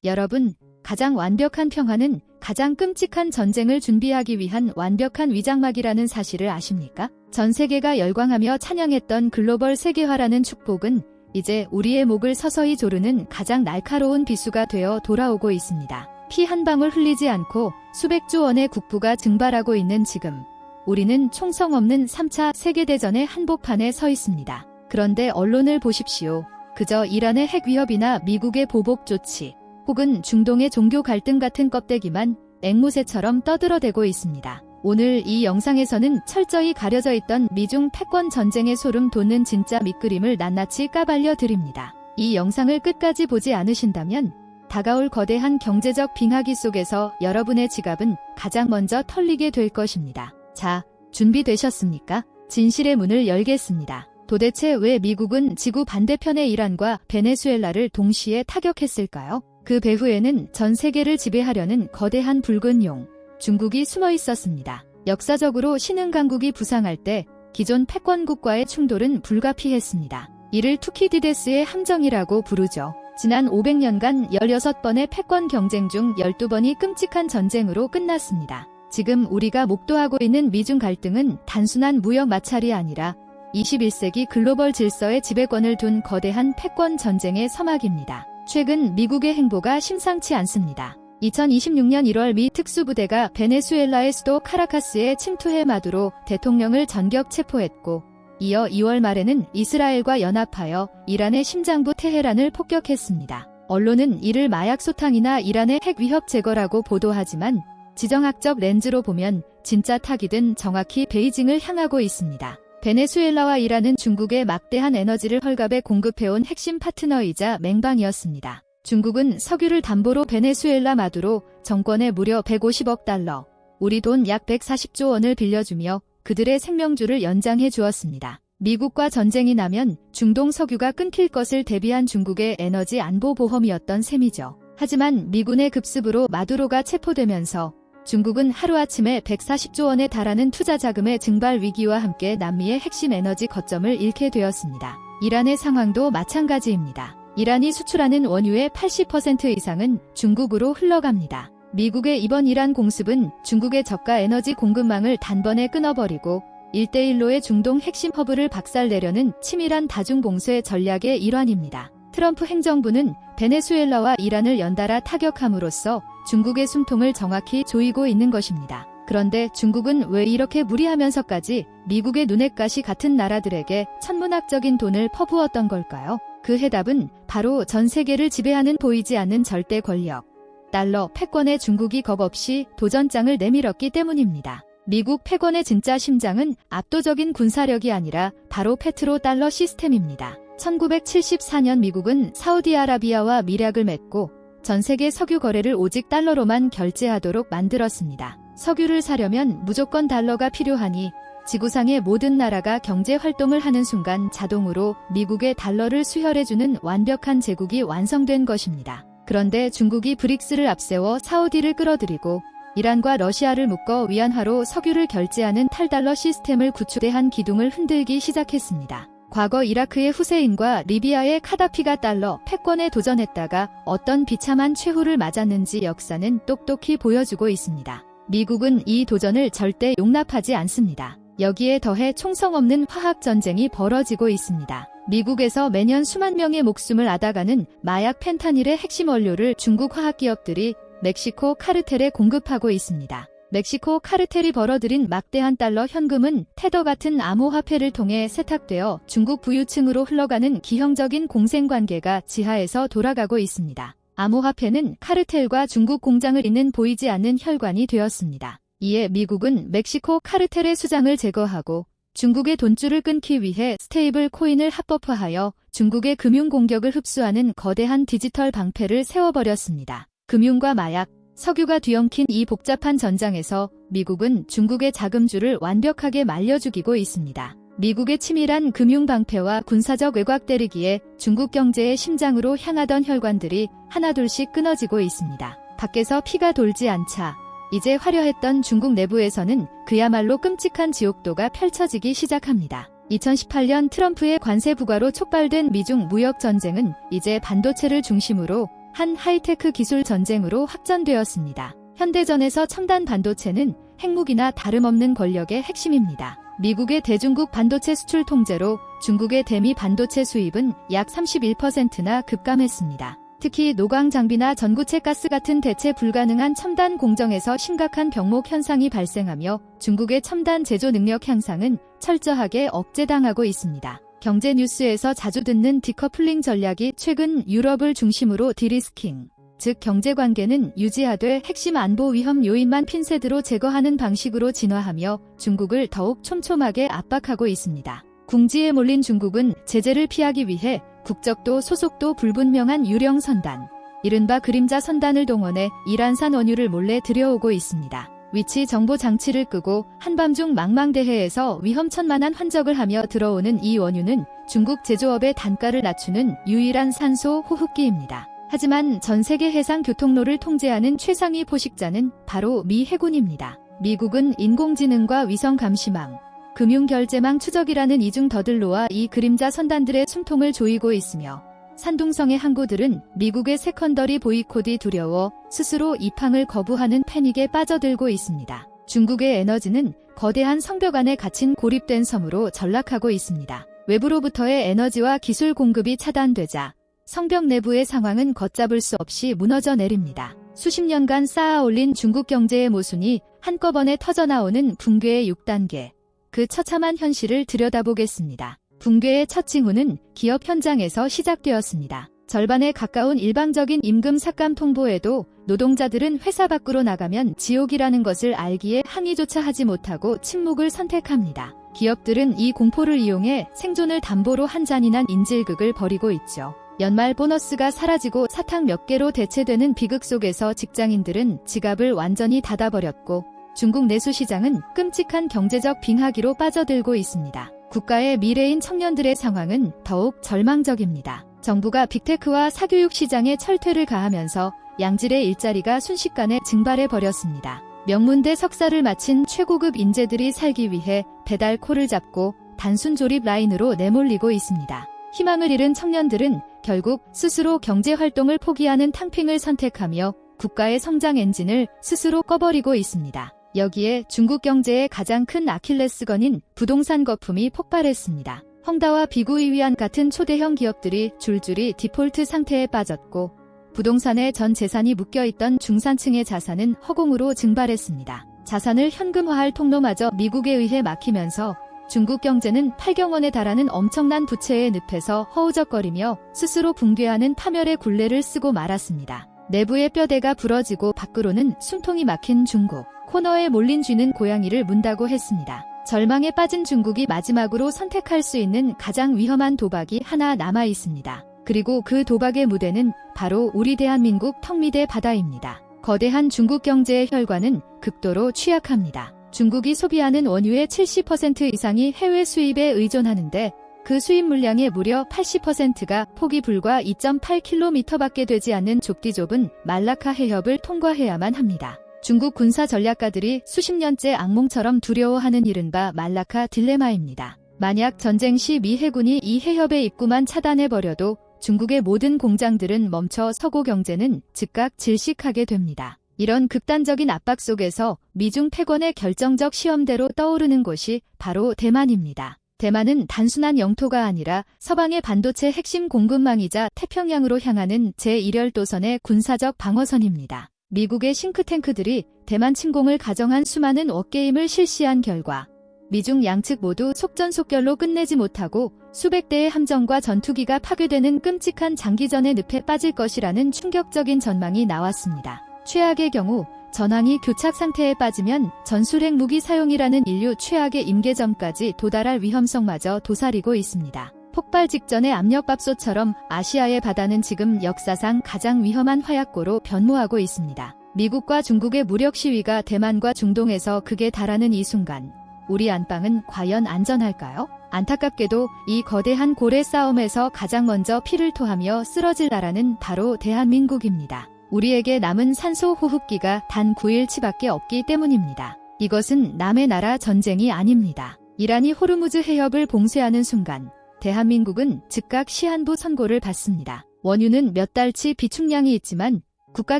여러분, 가장 완벽한 평화는 가장 끔찍한 전쟁을 준비하기 위한 완벽한 위장막이라는 사실을 아십니까? 전 세계가 열광하며 찬양했던 글로벌 세계화라는 축복은 이제 우리의 목을 서서히 조르는 가장 날카로운 비수가 되어 돌아오고 있습니다. 피 한 방울 흘리지 않고 수백조 원의 국부가 증발하고 있는 지금, 우리는 총성 없는 3차 세계대전의 한복판에 서 있습니다. 그런데 언론을 보십시오. 그저 이란의 핵 위협이나 미국의 보복 조치, 혹은 중동의 종교 갈등 같은 껍데기만 앵무새처럼 떠들어대고 있습니다. 오늘 이 영상에서는 철저히 가려져 있던 미중 패권 전쟁의 소름 돋는 진짜 밑그림을 낱낱이 까발려 드립니다. 이 영상을 끝까지 보지 않으신다면 다가올 거대한 경제적 빙하기 속에서 여러분의 지갑은 가장 먼저 털리게 될 것입니다. 자, 준비되셨습니까? 진실의 문을 열겠습니다. 도대체 왜 미국은 지구 반대편의 이란과 베네수엘라를 동시에 타격했을까요? 그 배후에는 전 세계를 지배하려는 거대한 붉은 용, 중국이 숨어 있었습니다. 역사적으로 신흥 강국이 부상할 때 기존 패권국과의 충돌은 불가피했습니다. 이를 투키디데스의 함정이라고 부르죠. 지난 500년간 16번의 패권 경쟁 중 12번이 끔찍한 전쟁으로 끝났습니다. 지금 우리가 목도하고 있는 미중 갈등은 단순한 무역 마찰이 아니라 21세기 글로벌 질서의 지배권을 둔 거대한 패권 전쟁의 서막입니다. 최근 미국의 행보가 심상치 않습니다. 2026년 1월 미 특수부대가 베네수엘라의 수도 카라카스에 침투해 마두로 대통령을 전격 체포했고, 이어 2월 말에는 이스라엘과 연합하여 이란의 심장부 테헤란을 폭격했습니다. 언론은 이를 마약 소탕이나 이란의 핵 위협 제거라고 보도하지만 지정학적 렌즈로 보면 진짜 타깃은 정확히 베이징을 향하고 있습니다. 베네수엘라와 이란은 중국의 막대한 에너지를 헐갑에 공급해온 핵심 파트너이자 맹방이었습니다. 중국은 석유를 담보로 베네수엘라 마두로 정권에 무려 150억 달러, 우리 돈 약 140조 원을 빌려주며 그들의 생명줄을 연장해 주었습니다. 미국과 전쟁이 나면 중동 석유가 끊길 것을 대비한 중국의 에너지 안보 보험이었던 셈이죠. 하지만 미군의 급습으로 마두로가 체포되면서 중국은 하루아침에 140조 원에 달하는 투자 자금의 증발 위기와 함께 남미의 핵심 에너지 거점을 잃게 되었습니다. 이란의 상황도 마찬가지입니다. 이란이 수출하는 원유의 80% 이상은 중국으로 흘러갑니다. 미국의 이번 이란 공습은 중국의 저가 에너지 공급망을 단번에 끊어버리고 1대1로의 중동 핵심 허브를 박살내려는 치밀한 다중봉쇄 전략의 일환입니다. 트럼프 행정부는 베네수엘라와 이란을 연달아 타격함으로써 중국의 숨통을 정확히 조이고 있는 것입니다. 그런데 중국은 왜 이렇게 무리하면서까지 미국의 눈엣 가시 같은 나라들에게 천문학적인 돈을 퍼부었던 걸까요? 그 해답은 바로 전 세계를 지배하는 보이지 않는 절대 권력, 달러 패권에 중국이 겁없이 도전장을 내밀었기 때문입니다. 미국 패권의 진짜 심장은 압도적인 군사력이 아니라 바로 페트로-달러 시스템입니다. 1974년 미국은 사우디아라비아와 밀약을 맺고 전 세계 석유 거래를 오직 달러로만 결제하도록 만들었습니다. 석유를 사려면 무조건 달러가 필요하니 지구상의 모든 나라가 경제 활동을 하는 순간 자동으로 미국의 달러를 수혈해주는 완벽한 제국이 완성된 것입니다. 그런데 중국이 브릭스를 앞세워 사우디를 끌어들이고 이란과 러시아를 묶어 위안화로 석유를 결제하는 탈달러 시스템을 구축대한 기둥을 흔들기 시작했습니다. 과거 이라크의 후세인과 리비아의 카다피가 달러 패권에 도전했다가 어떤 비참한 최후를 맞았는지 역사는 똑똑히 보여주고 있습니다. 미국은 이 도전을 절대 용납하지 않습니다. 여기에 더해 총성 없는 화학 전쟁이 벌어지고 있습니다. 미국에서 매년 수만 명의 목숨을 앗아가는 마약 펜타닐의 핵심 원료를 중국 화학기업들이 멕시코 카르텔에 공급하고 있습니다. 멕시코 카르텔이 벌어들인 막대한 달러 현금은 테더 같은 암호화폐를 통해 세탁되어 중국 부유층으로 흘러가는 기형적인 공생관계가 지하에서 돌아가고 있습니다. 암호화폐는 카르텔과 중국 공장을 잇는 보이지 않는 혈관이 되었습니다. 이에 미국은 멕시코 카르텔의 수장을 제거하고 중국의 돈줄을 끊기 위해 스테이블 코인을 합법화하여 중국의 금융 공격을 흡수하는 거대한 디지털 방패를 세워버렸습니다. 금융과 마약, 석유가 뒤엉킨 이 복잡한 전장에서 미국은 중국의 자금줄을 완벽하게 말려 죽이고 있습니다. 미국의 치밀한 금융 방패와 군사적 외곽 때리기에 중국 경제의 심장으로 향하던 혈관들이 하나둘씩 끊어지고 있습니다. 밖에서 피가 돌지 않자 이제 화려했던 중국 내부에서는 그야말로 끔찍한 지옥도가 펼쳐지기 시작합니다. 2018년 트럼프의 관세 부과로 촉발된 미중 무역 전쟁은 이제 반도체를 중심으로 한 하이테크 기술 전쟁으로 확전되었습니다. 현대전에서 첨단 반도체는 핵무기나 다름없는 권력의 핵심입니다. 미국의 대중국 반도체 수출 통제로 중국의 대미 반도체 수입은 약 31%나 급감했습니다. 특히 노광 장비나 전구체 가스 같은 대체 불가능한 첨단 공정에서 심각한 병목 현상이 발생하며 중국의 첨단 제조 능력 향상은 철저하게 억제당하고 있습니다. 경제 뉴스에서 자주 듣는 디커플링 전략이 최근 유럽을 중심으로 디리스킹, 즉 경제관계는 유지하되 핵심 안보 위험 요인만 핀셋으로 제거하는 방식으로 진화하며 중국을 더욱 촘촘하게 압박하고 있습니다. 궁지에 몰린 중국은 제재를 피하기 위해 국적도 소속도 불분명한 유령 선단, 이른바 그림자 선단을 동원해 이란산 원유를 몰래 들여오고 있습니다. 위치 정보 장치를 끄고 한밤중 망망대해에서 위험천만한 환적을 하며 들어오는 이 원유는 중국 제조업의 단가를 낮추는 유일한 산소 호흡기입니다. 하지만 전 세계 해상 교통로를 통제하는 최상위 포식자는 바로 미 해군입니다. 미국은 인공지능과 위성 감시망, 금융결제망 추적이라는 이중 더들로와 이 그림자 선단들의 숨통을 조이고 있으며 산둥성의 항구들은 미국의 세컨더리 보이콧이 두려워 스스로 입항을 거부하는 패닉에 빠져들고 있습니다. 중국의 에너지는 거대한 성벽 안에 갇힌 고립된 섬으로 전락하고 있습니다. 외부로부터의 에너지와 기술 공급이 차단되자 성벽 내부의 상황은 걷잡을 수 없이 무너져 내립니다. 수십 년간 쌓아 올린 중국 경제의 모순이 한꺼번에 터져나오는 붕괴의 6단계. 그 처참한 현실을 들여다보겠습니다. 붕괴의 첫 징후는 기업 현장에서 시작되었습니다. 절반에 가까운 일방적인 임금 삭감 통보에도 노동자들은 회사 밖으로 나가면 지옥이라는 것을 알기에 항의조차 하지 못하고 침묵을 선택합니다. 기업들은 이 공포를 이용해 생존을 담보로 한 잔인한 인질극을 벌이고 있죠. 연말 보너스가 사라지고 사탕 몇 개로 대체되는 비극 속에서 직장인들은 지갑을 완전히 닫아버렸고 중국 내수시장은 끔찍한 경제적 빙하기로 빠져들고 있습니다. 국가의 미래인 청년들의 상황은 더욱 절망적입니다. 정부가 빅테크와 사교육 시장에 철퇴를 가하면서 양질의 일자리가 순식간에 증발해버렸습니다. 명문대 석사를 마친 최고급 인재들이 살기 위해 배달코를 잡고 단순 조립 라인으로 내몰리고 있습니다. 희망을 잃은 청년들은 결국 스스로 경제활동을 포기하는 탕핑을 선택하며 국가의 성장 엔진을 스스로 꺼버리고 있습니다. 여기에 중국 경제의 가장 큰 아킬레스건인 부동산 거품이 폭발했습니다. 헝다와 비구이위안 같은 초대형 기업들이 줄줄이 디폴트 상태에 빠졌고 부동산에 전 재산이 묶여있던 중산층의 자산은 허공으로 증발했습니다. 자산을 현금화할 통로마저 미국에 의해 막히면서 중국 경제는 8경원에 달하는 엄청난 부채의 늪에서 허우적거리며 스스로 붕괴하는 파멸의 굴레를 쓰고 말았습니다. 내부의 뼈대가 부러지고 밖으로는 숨통이 막힌 중국. 코너에 몰린 쥐는 고양이를 문다고 했습니다. 절망에 빠진 중국이 마지막으로 선택할 수 있는 가장 위험한 도박이 하나 남아 있습니다. 그리고 그 도박의 무대는 바로 우리 대한민국 턱밑의 바다입니다. 거대한 중국 경제의 혈관은 극도로 취약합니다. 중국이 소비하는 원유의 70% 이상이 해외 수입에 의존하는데 그 수입 물량의 무려 80%가 폭이 불과 2.8km밖에 되지 않는 좁디 좁은 말라카 해협을 통과해야만 합니다. 중국 군사 전략가들이 수십 년째 악몽처럼 두려워하는 이른바 말라카 딜레마입니다. 만약 전쟁 시 미 해군이 이 해협의 입구만 차단해버려도 중국의 모든 공장들은 멈춰 서고 경제는 즉각 질식하게 됩니다. 이런 극단적인 압박 속에서 미중 패권의 결정적 시험대로 떠오르는 곳이 바로 대만입니다. 대만은 단순한 영토가 아니라 서방의 반도체 핵심 공급망이자 태평양으로 향하는 제1열도선의 군사적 방어선입니다. 미국의 싱크탱크들이 대만 침공을 가정한 수많은 워게임을 실시한 결과 미중 양측 모두 속전속결로 끝내지 못하고 수백 대의 함정과 전투기가 파괴되는 끔찍한 장기전의 늪에 빠질 것이라는 충격적인 전망이 나왔습니다. 최악의 경우 전황이 교착 상태에 빠지면 전술핵 무기 사용이라는 인류 최악의 임계점까지 도달할 위험성마저 도사리고 있습니다. 폭발 직전의 압력밥솥처럼 아시아의 바다는 지금 역사상 가장 위험한 화약고로 변모하고 있습니다. 미국과 중국의 무력 시위가 대만과 중동에서 극에 달하는 이 순간 우리 안방은 과연 안전할까요? 안타깝게도 이 거대한 고래 싸움에서 가장 먼저 피를 토하며 쓰러질 나라는 바로 대한민국입니다. 우리에게 남은 산소 호흡기가 단 9일치밖에 없기 때문입니다. 이것은 남의 나라 전쟁이 아닙니다. 이란이 호르무즈 해협을 봉쇄하는 순간 대한민국은 즉각 시한부 선고를 받습니다. 원유는 몇 달치 비축량이 있지만 국가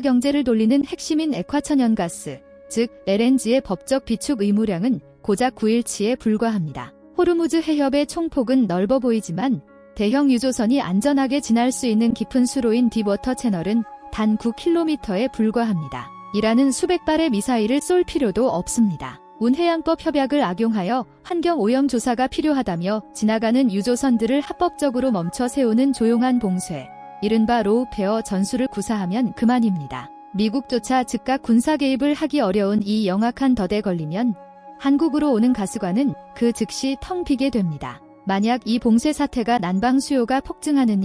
경제를 돌리는 핵심인 액화천연가스, 즉 LNG의 법적 비축 의무량은 고작 9일치에 불과합니다. 호르무즈 해협의 총폭은 넓어 보이지만 대형 유조선이 안전하게 지날 수 있는 깊은 수로인 딥워터 채널은 단 9km에 불과합니다. 이라는 수백 발의 미사일을 쏠 필요도 없습니다. 운해양법 협약을 악용하여 환경오염 조사가 필요하다며 지나가는 유조선들을 합법적으로 멈춰 세우는 조용한 봉쇄, 이른바 로우페어 전술을 구사하면 그만입니다. 미국조차 즉각 군사 개입을 하기 어려운 이 영악한 덫에 걸리면 한국으로 오는 가스관은 그 즉시 텅 비게 됩니다. 만약 이 봉쇄 사태가 난방 수요가 폭증하는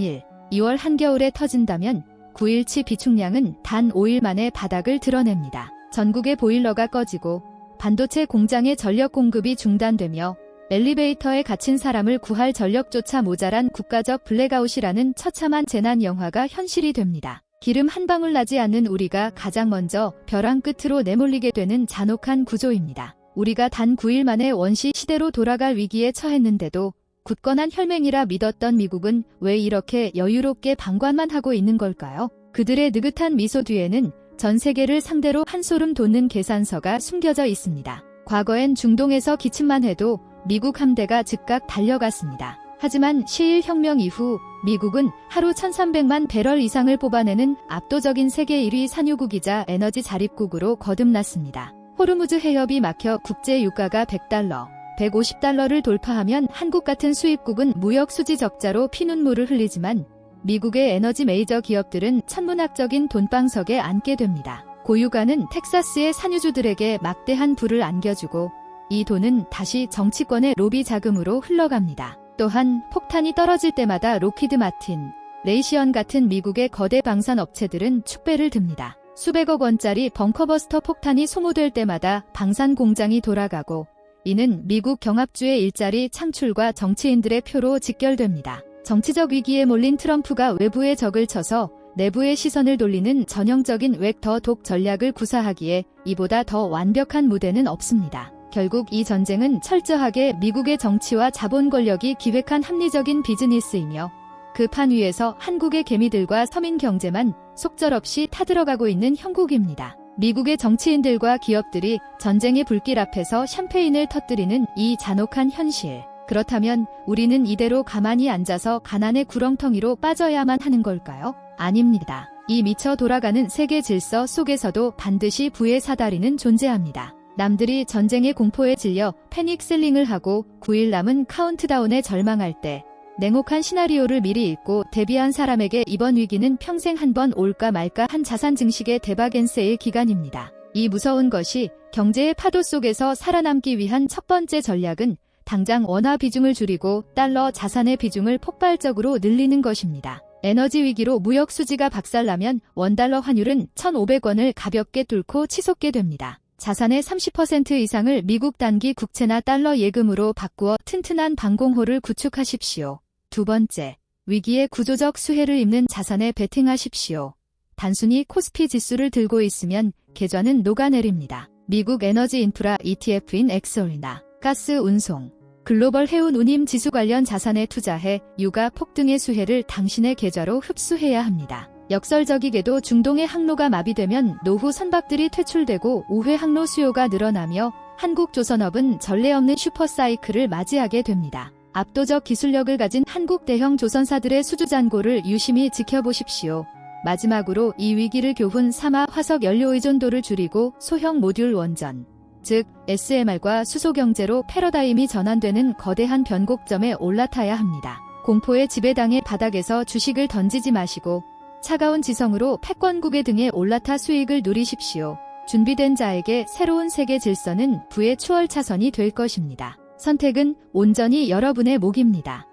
2월 한겨울에 터진다면 9일치 비축량은 단 5일 만에 바닥을 드러냅니다. 전국의 보일러가 꺼지고 반도체 공장의 전력 공급이 중단되며 엘리베이터에 갇힌 사람을 구할 전력조차 모자란 국가적 블랙아웃이라는 처참한 재난 영화가 현실이 됩니다. 기름 한 방울 나지 않는 우리가 가장 먼저 벼랑 끝으로 내몰리게 되는 잔혹한 구조입니다. 우리가 단 9일 만에 원시 시대로 돌아갈 위기에 처했는데도 굳건한 혈맹이라 믿었던 미국은 왜 이렇게 여유롭게 방관만 하고 있는 걸까요? 그들의 느긋한 미소 뒤에는 전 세계를 상대로 한소름 돋는 계산서가 숨겨져 있습니다. 과거엔 중동에서 기침만 해도 미국 함대가 즉각 달려갔습니다. 하지만 시일 혁명 이후 미국은 하루 1300만 배럴 이상을 뽑아내는 압도적인 세계 1위 산유국이자 에너지 자립국으로 거듭났습니다. 호르무즈 해협이 막혀 국제 유가가 $100, $150를 돌파하면 한국 같은 수입국은 무역 수지 적자로 피눈물을 흘리지만 미국의 에너지 메이저 기업들은 천문학적인 돈방석에 앉게 됩니다. 고유가는 텍사스의 산유주들에게 막대한 부를 안겨주고 이 돈은 다시 정치권의 로비 자금으로 흘러갑니다. 또한 폭탄이 떨어질 때마다 로키드 마틴, 레이시언 같은 미국의 거대 방산 업체들은 축배를 듭니다. 수백억 원짜리 벙커버스터 폭탄이 소모될 때마다 방산 공장이 돌아가고 이는 미국 경합주의 일자리 창출과 정치인들의 표로 직결됩니다. 정치적 위기에 몰린 트럼프가 외부의 적을 쳐서 내부의 시선을 돌리는 전형적인 웩 더 독 전략을 구사하기에 이보다 더 완벽한 무대는 없습니다. 결국 이 전쟁은 철저하게 미국의 정치와 자본 권력이 기획한 합리적인 비즈니스이며 그 판 위에서 한국의 개미들과 서민 경제만 속절없이 타들어가고 있는 형국입니다. 미국의 정치인들과 기업들이 전쟁의 불길 앞에서 샴페인을 터뜨리는 이 잔혹한 현실. 그렇다면 우리는 이대로 가만히 앉아서 가난의 구렁텅이로 빠져야만 하는 걸까요? 아닙니다. 이 미쳐 돌아가는 세계 질서 속에서도 반드시 부의 사다리는 존재합니다. 남들이 전쟁의 공포에 질려 패닉 셀링을 하고 9일 남은 카운트다운에 절망할 때 냉혹한 시나리오를 미리 읽고 대비한 사람에게 이번 위기는 평생 한 번 올까 말까 한 자산 증식의 대박엔세일 기간입니다. 이 무서운 것이 경제의 파도 속에서 살아남기 위한 첫 번째 전략은 당장 원화 비중을 줄이고 달러 자산의 비중을 폭발적으로 늘리는 것입니다. 에너지 위기로 무역 수지가 박살나면 원달러 환율은 1,500원을 가볍게 뚫고 치솟게 됩니다. 자산의 30% 이상을 미국 단기 국채나 달러 예금으로 바꾸어 튼튼한 방공호를 구축하십시오. 두 번째, 위기의 구조적 수혜를 입는 자산에 베팅하십시오. 단순히 코스피 지수를 들고 있으면 계좌는 녹아내립니다. 미국 에너지 인프라 ETF인 엑소리나 가스 운송, 글로벌 해운 운임 지수 관련 자산에 투자해 유가 폭등의 수혜를 당신의 계좌로 흡수해야 합니다. 역설적이게도 중동의 항로가 마비되면 노후 선박들이 퇴출되고 우회 항로 수요가 늘어나며 한국조선업은 전례 없는 슈퍼사이클을 맞이하게 됩니다. 압도적 기술력을 가진 한국 대형 조선사들의 수주잔고를 유심히 지켜보십시오. 마지막으로 이 위기를 교훈 삼아 화석 연료 의존도를 줄이고 소형 모듈 원전, 즉 SMR과 수소경제로 패러다임이 전환되는 거대한 변곡점에 올라타야 합니다. 공포의 지배당의 바닥에서 주식을 던지지 마시고 차가운 지성으로 패권국의 등에 올라타 수익을 누리십시오. 준비된 자에게 새로운 세계 질서는 부의 추월 차선이 될 것입니다. 선택은 온전히 여러분의 몫입니다.